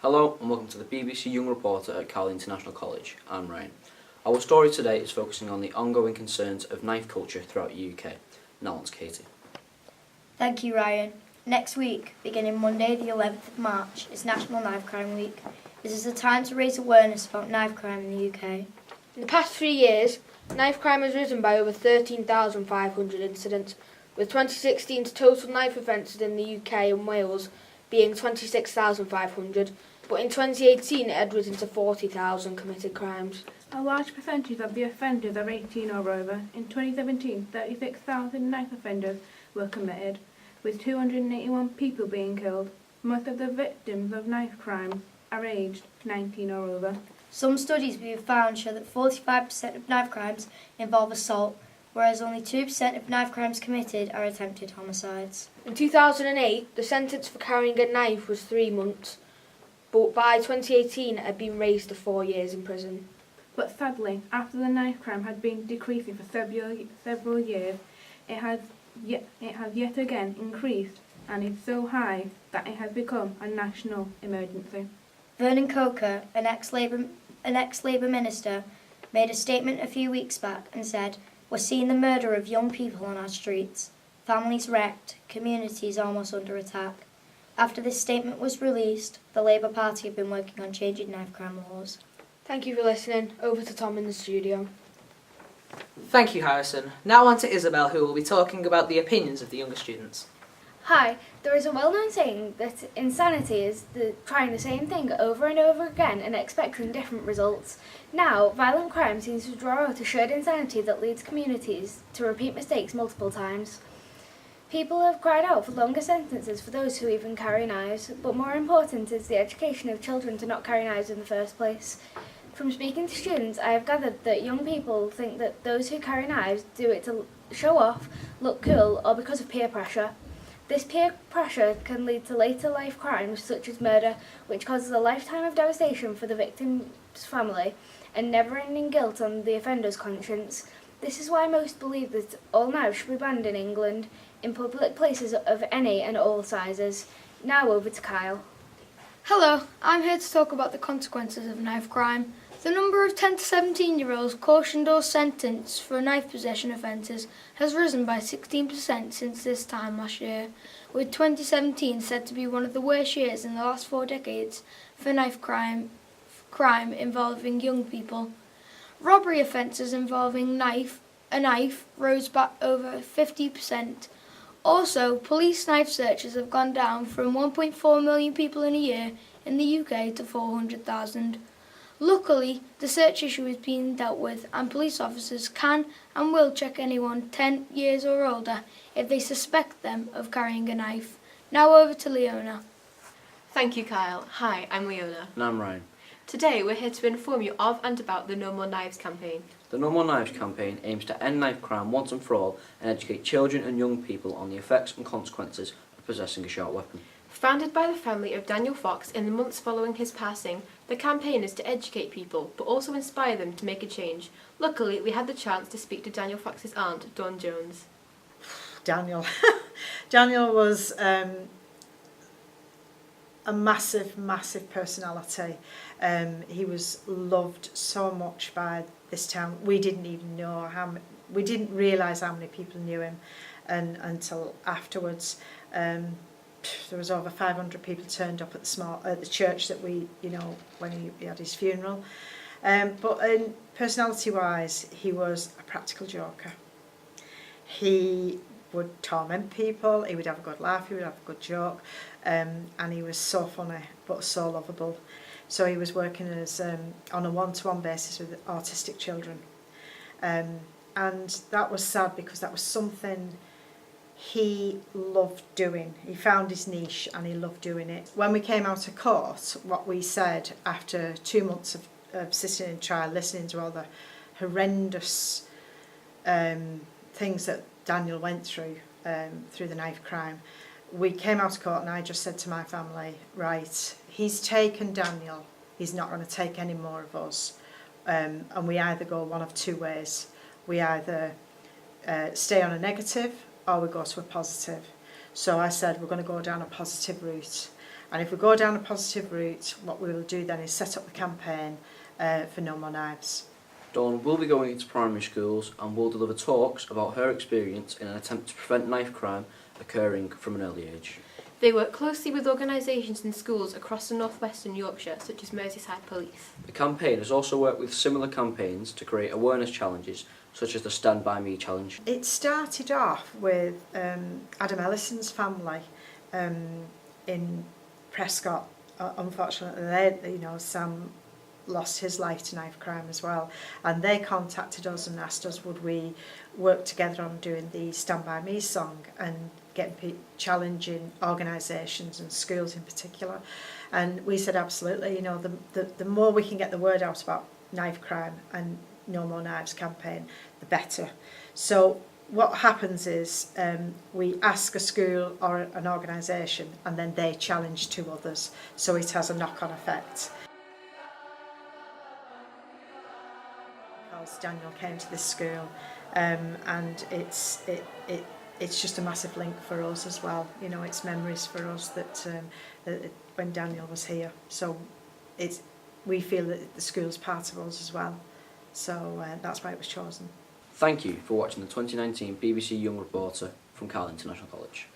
Hello and welcome to the BBC Young Reporter at Cowley International College. I'm Ryan. Our story today is focusing on the ongoing concerns of knife culture throughout the UK. Now on to Katie. Thank you, Ryan. Next week, beginning Monday the 11th of March, is National Knife Crime Week. This is a time to raise awareness about knife crime in the UK. In the past 3 years, knife crime has risen by over 13,500 incidents, with 2016's total knife offences in the UK and Wales being 26,500, but in 2018 it had risen to 40,000 committed crimes. A large percentage of the offenders are 18 or over. In 2017, 36,000 knife offenders were committed, with 281 people being killed. Most of the victims of knife crime are aged 19 or over. Some studies we have found show that 45% of knife crimes involve assault, whereas only 2% of knife crimes committed are attempted homicides. In 2008, the sentence for carrying a knife was 3 months, but by 2018 it had been raised to 4 years in prison. But sadly, after the knife crime had been decreasing for several years, it has yet again increased and is so high that it has become a national emergency. Vernon Coker, an ex-Labour minister, made a statement a few weeks back and said, "We're seeing the murder of young people on our streets. Families wrecked, communities almost under attack." After this statement was released, the Labour Party have been working on changing knife crime laws. Thank you for listening. Over to Tom in the studio. Thank you, Harrison. Now on to Isabel, who will be talking about the opinions of the younger students. Hi, there is a well-known saying that insanity is trying the same thing over and over again and expecting different results. Now, violent crime seems to draw out a shared insanity that leads communities to repeat mistakes multiple times. People have cried out for longer sentences for those who even carry knives, but more important is the education of children to not carry knives in the first place. From speaking to students, I have gathered that young people think that those who carry knives do it to show off, look cool, or because of peer pressure. This peer pressure can lead to later life crimes such as murder, which causes a lifetime of devastation for the victim's family and never-ending guilt on the offender's conscience. This is why most believe that all knives should be banned in England, in public places of any and all sizes. Now over to Kyle. Hello, I'm here to talk about the consequences of knife crime. The number of 10 to 17-year-olds cautioned or sentenced for knife possession offences has risen by 16% since this time last year, with 2017 said to be one of the worst years in the last 4 decades for knife crime involving young people. Robbery offences involving a knife rose by over 50%. Also, police knife searches have gone down from 1.4 million people in a year in the UK to 400,000. Luckily, the search issue is being dealt with and police officers can and will check anyone 10 years or older if they suspect them of carrying a knife. Now over to Leona. Thank you, Kyle. Hi, I'm Leona. And I'm Ryan. Today we're here to inform you of and about the No More Knives campaign. The No More Knives campaign aims to end knife crime once and for all and educate children and young people on the effects and consequences of possessing a sharp weapon. Founded by the family of Daniel Fox in the months following his passing, the campaign is to educate people, but also inspire them to make a change. Luckily, we had the chance to speak to Daniel Fox's aunt, Dawn Jones. Daniel. Daniel was a massive personality. He was loved so much by this town. We didn't even know we didn't realise how many people knew him until afterwards. There was over 500 people turned up at the church that when he had his funeral. But personality-wise, he was a practical joker. He would torment people. He would have a good laugh. He would have a good joke, and he was so funny but so lovable. So he was working as on a one-to-one basis with autistic children, and that was sad because that was something he loved doing. He found his niche and he loved doing it. When we came out of court, what we said after 2 months of sitting in trial, listening to all the horrendous things that Daniel went through the knife crime, we came out of court and I just said to my family, right, he's taken Daniel, he's not going to take any more of us. And we either go one of two ways. We either stay on a negative or we go to a positive. So I said we're going to go down a positive route. And if we go down a positive route, what we will do then is set up the campaign for No More Knives. Dawn will be going into primary schools and will deliver talks about her experience in an attempt to prevent knife crime occurring from an early age. They work closely with organisations in schools across the northwestern Yorkshire, such as Merseyside Police. The campaign has also worked with similar campaigns to create awareness challenges, such as the Stand By Me challenge. It started off with Adam Ellison's family in Prescott. Unfortunately, Sam lost his life to knife crime as well, and they contacted us and asked us would we work together on doing the Stand By Me song and challenging organisations and schools in particular. And we said absolutely, the more we can get the word out about knife crime and No More Knives campaign, the better. So what happens is we ask a school or an organisation and then they challenge two others, so it has a knock-on effect. Daniel came to this school and it's just a massive link for us as well. It's memories for us that when Daniel was here, so we feel that the school's part of us as well, so that's why it was chosen. Thank you for watching the 2019 BBC Young Reporter from Cowley International College.